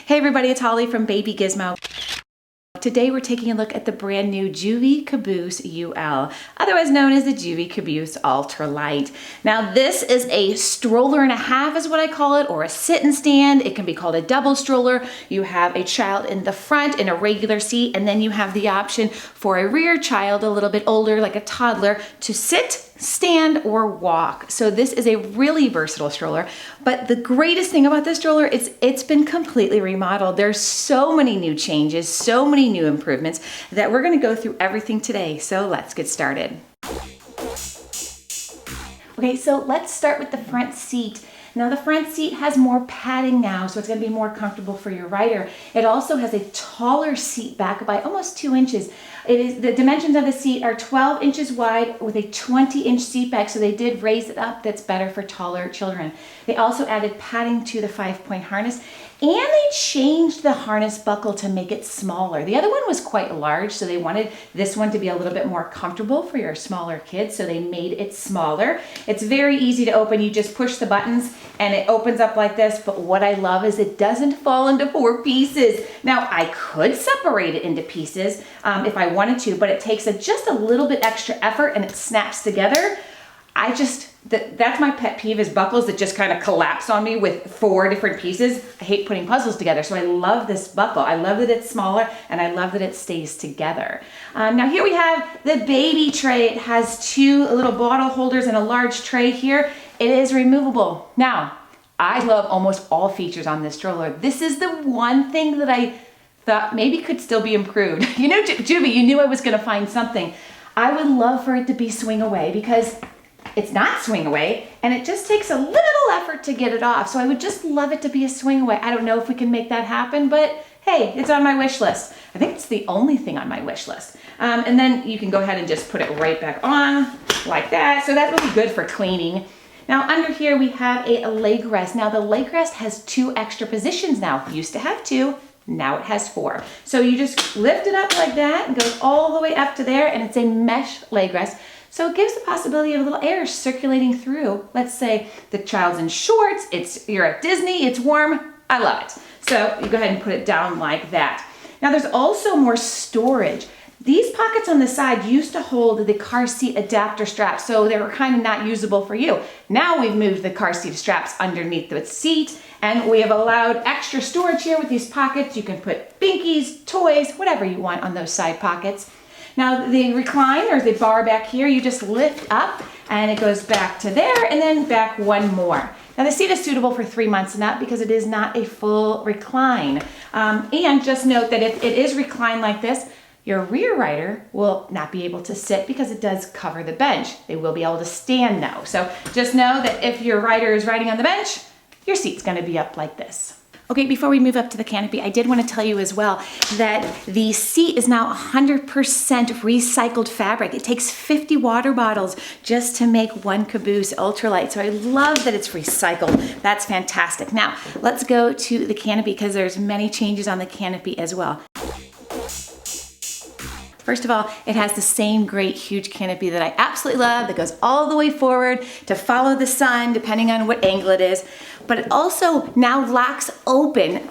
Hey everybody, it's Holly from Baby Gizmo. Today we're taking a look at the brand new Joovy Caboose UL, otherwise known as the Joovy Caboose Ultralight. Now this is a stroller and a half is what I call it, or a sit and stand. It can be called a double stroller. You have a child in the front in a regular seat, and then you have the option for a rear child, a little bit older, like a toddler, to sit, stand, or walk. So this is a really versatile stroller, but the greatest thing about this stroller is it's been completely remodeled. There's so many new changes, so many new improvements that we're gonna go through everything today. So let's get started. Okay, so let's start with the front seat. Now the front seat has more padding now, so it's gonna be more comfortable for your rider. It also has a taller seat back by almost 2 inches. The dimensions of the seat are 12 inches wide with a 20-inch seat back, so they did raise it up. That's better for taller children. They also added padding to the 5-point harness, and they changed the harness buckle to make it smaller. The other one was quite large, so they wanted this one to be a little bit more comfortable for your smaller kids, so they made it smaller. It's very easy to open. You just push the buttons and it opens up like this, but what I love is it doesn't fall into 4 pieces. Now, I could separate it into pieces if I wanted to, but it takes just a little bit extra effort and it snaps together. That's my pet peeve, is buckles that just kind of collapse on me with 4 different pieces. I hate putting puzzles together, so I love this buckle. I love that it's smaller, and I love that it stays together. Now here we have the baby tray. It has 2 little bottle holders and a large tray here. It is removable. Now, I love almost all features on this stroller. This is the one thing that I thought maybe could still be improved. You know, Joovy, you knew I was gonna find something. I would love for it to be swing away, because it's not swing away, and it just takes a little effort to get it off. So I would just love it to be a swing away. I don't know if we can make that happen, but hey, it's on my wish list. I think it's the only thing on my wish list. And then you can go ahead and just put it right back on like that. So that will be good for cleaning. Now under here we have a leg rest. Now the leg rest has 2 extra positions now. Used to have 2, now it has 4. So you just lift it up like that and goes all the way up to there, and it's a mesh leg rest. So it gives the possibility of a little air circulating through. Let's say the child's in shorts, you're at Disney, it's warm, I love it. So you go ahead and put it down like that. Now there's also more storage. These pockets on the side used to hold the car seat adapter straps, so they were kind of not usable for you. Now we've moved the car seat straps underneath the seat, and we have allowed extra storage here with these pockets. You can put binkies, toys, whatever you want on those side pockets. Now the recline, or the bar back here, you just lift up and it goes back to there and then back 1 more. Now the seat is suitable for 3 months and up because it is not a full recline. And just note that if it is reclined like this, your rear rider will not be able to sit because it does cover the bench. They will be able to stand though. So just know that if your rider is riding on the bench, your seat's gonna be up like this. Okay, before we move up to the canopy, I did want to tell you as well that the seat is now 100% recycled fabric. It takes 50 water bottles just to make 1 Caboose Ultralight. So I love that it's recycled. That's fantastic. Now, let's go to the canopy because there's many changes on the canopy as well. First of all, it has the same great huge canopy that I absolutely love that goes all the way forward to follow the sun, depending on what angle it is. But it also now locks open,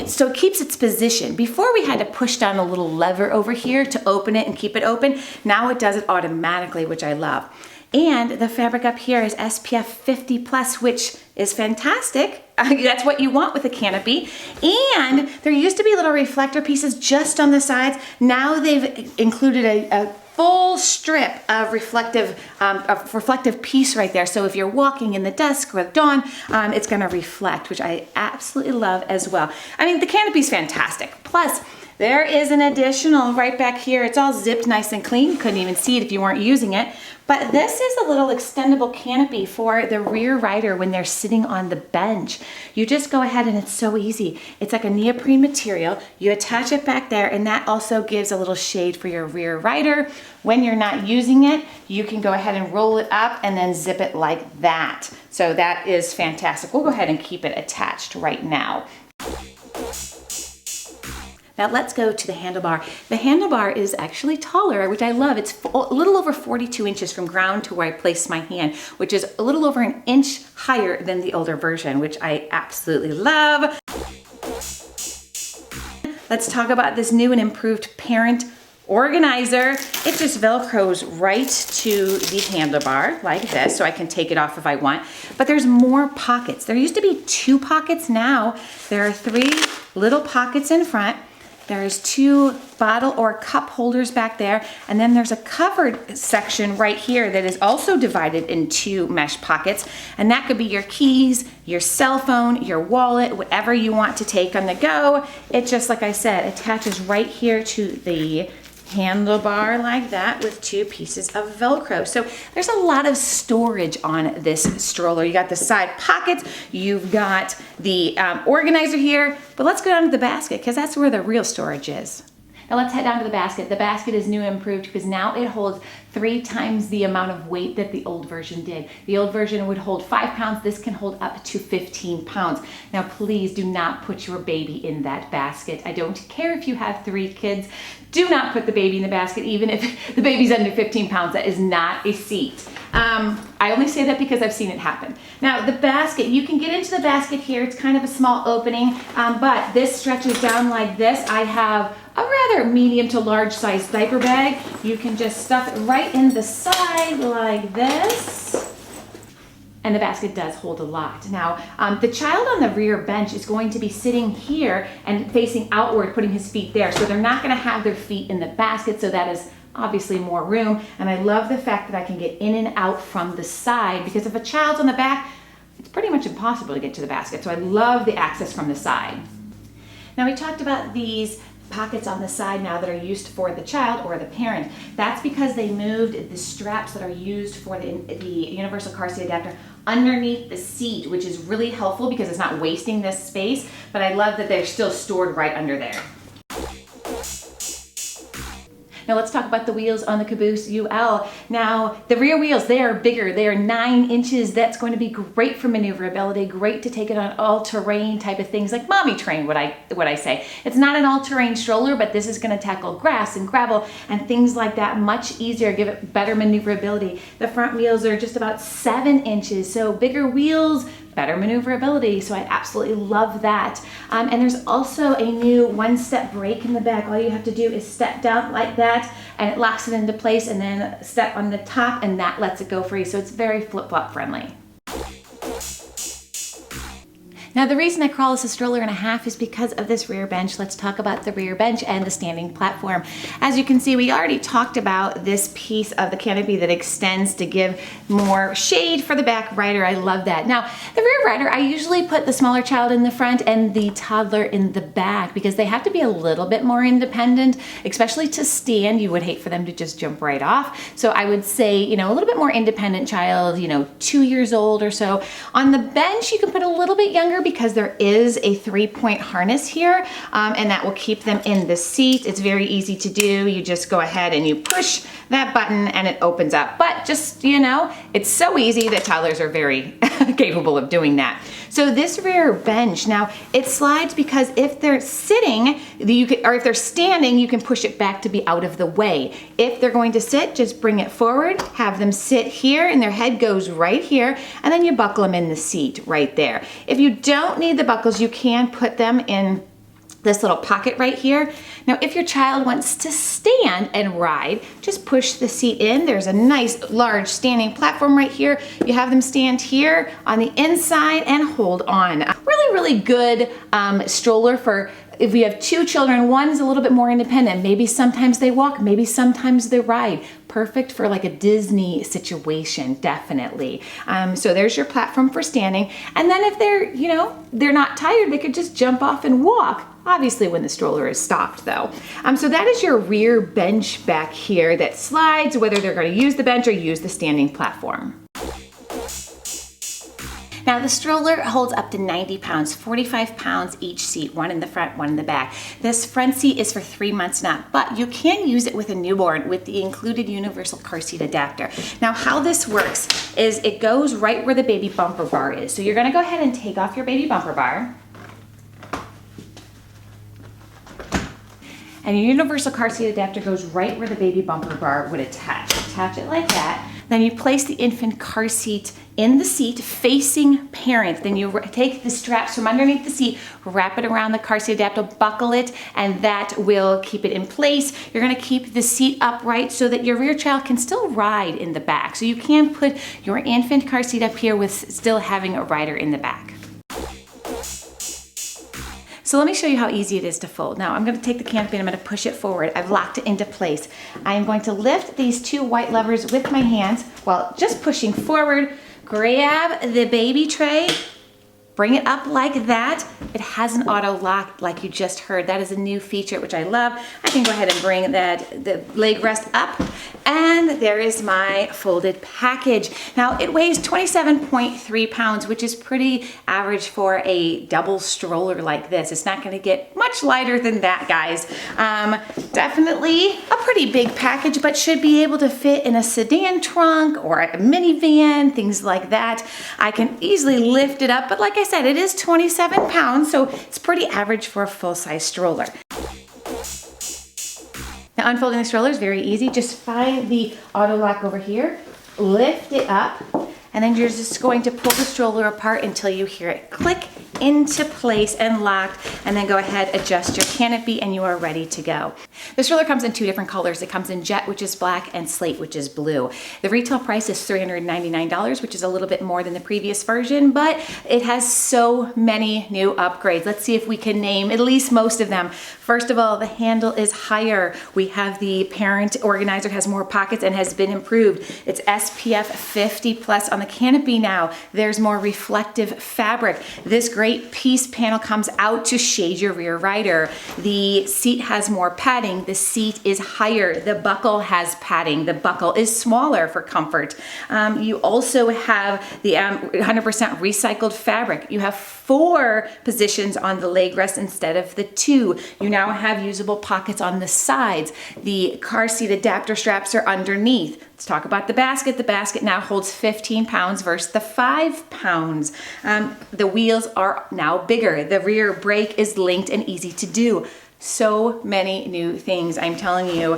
so it keeps its position. Before we had to push down a little lever over here to open it and keep it open. Now it does it automatically, which I love. And the fabric up here is SPF 50+, which is fantastic. That's what you want with a canopy. And there used to be little reflector pieces just on the sides. Now they've included a full strip of reflective piece right there. So if you're walking in the dusk or dawn, it's gonna reflect, which I absolutely love as well. I mean, the canopy's fantastic. Plus, there is an additional right back here. It's all zipped nice and clean. You couldn't even see it if you weren't using it. But this is a little extendable canopy for the rear rider when they're sitting on the bench. You just go ahead and it's so easy. It's like a neoprene material. You attach it back there, and that also gives a little shade for your rear rider. When you're not using it, you can go ahead and roll it up and then zip it like that. So that is fantastic. We'll go ahead and keep it attached right now. Now let's go to the handlebar. The handlebar is actually taller, which I love. It's a little over 42 inches from ground to where I place my hand, which is a little over an inch higher than the older version, which I absolutely love. let's talk about this new and improved parent organizer. It just Velcros right to the handlebar like this, so I can take it off if I want. But there's more pockets. There used to be 2 pockets. Now there are 3 little pockets in front. There's 2 bottle or cup holders back there, and then there's a covered section right here that is also divided in 2 mesh pockets, and that could be your keys, your cell phone, your wallet, whatever you want to take on the go. It just, like I said, attaches right here to the handlebar like that with 2 pieces of Velcro. So there's a lot of storage on this stroller. You got the side pockets, you've got the organizer here, but let's go down to the basket because that's where the real storage is. Now let's head down to the basket. The basket is new and improved because now it holds 3 times the amount of weight that the old version did. The old version would hold 5 pounds. This can hold up to 15 pounds. Now please do not put your baby in that basket. I don't care if you have 3 kids. Do not put the baby in the basket, even if the baby's under 15 pounds. That is not a seat. I only say that because I've seen it happen. Now the basket, you can get into the basket here. It's kind of a small opening, but this stretches down like this. I have a rather medium to large size diaper bag. You can just stuff it right in the side like this. And the basket does hold a lot. Now, the child on the rear bench is going to be sitting here and facing outward, putting his feet there. So they're not gonna have their feet in the basket, so that is obviously more room. And I love the fact that I can get in and out from the side, because if a child's on the back, it's pretty much impossible to get to the basket. So I love the access from the side. Now we talked about these pockets on the side now that are used for the child or the parent. That's because they moved the straps that are used for the universal car seat adapter underneath the seat, which is really helpful because it's not wasting this space, but I love that they're still stored right under there. Now let's talk about the wheels on the Caboose UL. Now the rear wheels, they are bigger. They are 9 inches. That's going to be great for maneuverability, great to take it on all-terrain type of things like mommy train, what I say. It's not an all-terrain stroller, but this is going to tackle grass and gravel and things like that much easier, give it better maneuverability. The front wheels are just about 7 inches, so bigger wheels, better maneuverability, so I absolutely love that. And there's also a new 1-step brake in the back. All you have to do is step down like that, and it locks it into place, and then step on the top, and that lets it go free. So it's very flip-flop friendly. Now the reason I call this a stroller and a half is because of this rear bench. Let's talk about the rear bench and the standing platform. As you can see, we already talked about this piece of the canopy that extends to give more shade for the back rider. I love that. Now the rear rider, I usually put the smaller child in the front and the toddler in the back because they have to be a little bit more independent, especially to stand. You would hate for them to just jump right off. So I would say, you know, a little bit more independent child, you know, 2 years old or so. On the bench, you can put a little bit younger because there is a 3-point harness here, and that will keep them in the seat. It's very easy to do. You just go ahead and you push that button and it opens up. But just, you know, it's so easy that toddlers are very capable of doing that. So this rear bench, now it slides because if they're sitting, or if they're standing, you can push it back to be out of the way. If they're going to sit, just bring it forward, have them sit here, and their head goes right here, and then you buckle them in the seat right there. If you don't need the buckles, you can put them in this little pocket right here. Now, if your child wants to stand and ride, just push the seat in. There's a nice large standing platform right here. You have them stand here on the inside and hold on. Really, really good stroller for if we have 2 children. One is a little bit more independent. Maybe sometimes they walk, maybe sometimes they ride. Perfect for like a Disney situation, definitely. So there's your platform for standing. And then if they're, you know, they're not tired, they could just jump off and walk. Obviously when the stroller is stopped though. So that is your rear bench back here that slides, whether they're going to use the bench or use the standing platform. Now the stroller holds up to 90 pounds, 45 pounds each seat, one in the front, one in the back. This front seat is for 3 months now, but you can use it with a newborn with the included universal car seat adapter. Now how this works is it goes right where the baby bumper bar is. So you're gonna go ahead and take off your baby bumper bar. And your universal car seat adapter goes right where the baby bumper bar would attach. Attach it like that. Then you place the infant car seat in the seat facing parent. Then you take the straps from underneath the seat, wrap it around the car seat adapter, buckle it, and that will keep it in place. You're gonna keep the seat upright so that your rear child can still ride in the back. So you can put your infant car seat up here with still having a rider in the back. So let me show you how easy it is to fold. Now I'm going to take the canopy and I'm going to push it forward. I've locked it into place. I'm going to lift these two white levers with my hands while just pushing forward. Grab the baby tray, bring it up like that. It has an auto lock like you just heard. That is a new feature which I love. I can go ahead and bring the leg rest up, and there is my folded package. Now it weighs 27.3 pounds, which is pretty average for a double stroller like this. It's not gonna get much lighter than that, guys. Definitely a pretty big package, but should be able to fit in a sedan trunk or a minivan, things like that. I can easily lift it up, but like I said, it is 27 pounds, so it's pretty average for a full-size stroller. Now unfolding the stroller is very easy. Just find the auto lock over here, lift it up, and then you're just going to pull the stroller apart until you hear it click into place and locked, and then go ahead, adjust your canopy, and you are ready to go. The stroller comes in two different colors. It comes in jet, which is black, and slate, which is blue. The retail price is $399, which is a little bit more than the previous version, but it has so many new upgrades. Let's see if we can name at least most of them. First of all, the handle is higher. We have the parent organizer, has more pockets and has been improved. It's SPF 50 plus on the canopy now. There's more reflective fabric. This great piece panel comes out to shade your rear rider. The seat has more padding. The seat is higher. The buckle has padding. The buckle is smaller for comfort. You also have the 100% recycled fabric. You have 4 positions on the leg rest instead of the 2. You now have usable pockets on the sides. The car seat adapter straps are underneath. Let's talk about the basket. The basket now holds 15 pounds versus the 5 pounds. The wheels are now bigger. The rear brake is linked and easy to do. So many new things, I'm telling you.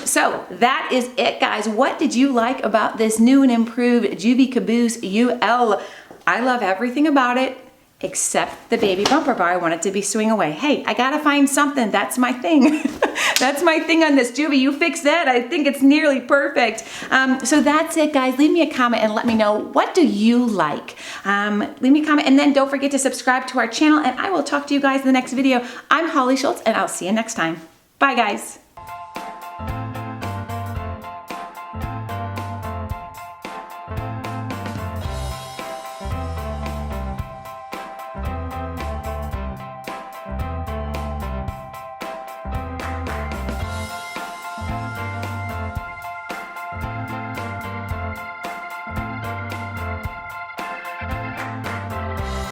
So that is it, guys. What did you like about this new and improved Joovy Caboose UL? I love everything about it, except the baby bumper bar. I want it to be swing away. Hey, I gotta find something. That's my thing. That's my thing on this. Joovy, you fix that. I think it's nearly perfect. So that's it, guys. Leave me a comment and let me know, what do you like? Leave me a comment, and then don't forget to subscribe to our channel, and I will talk to you guys in the next video. I'm Holly Schultz, and I'll see you next time. Bye, guys.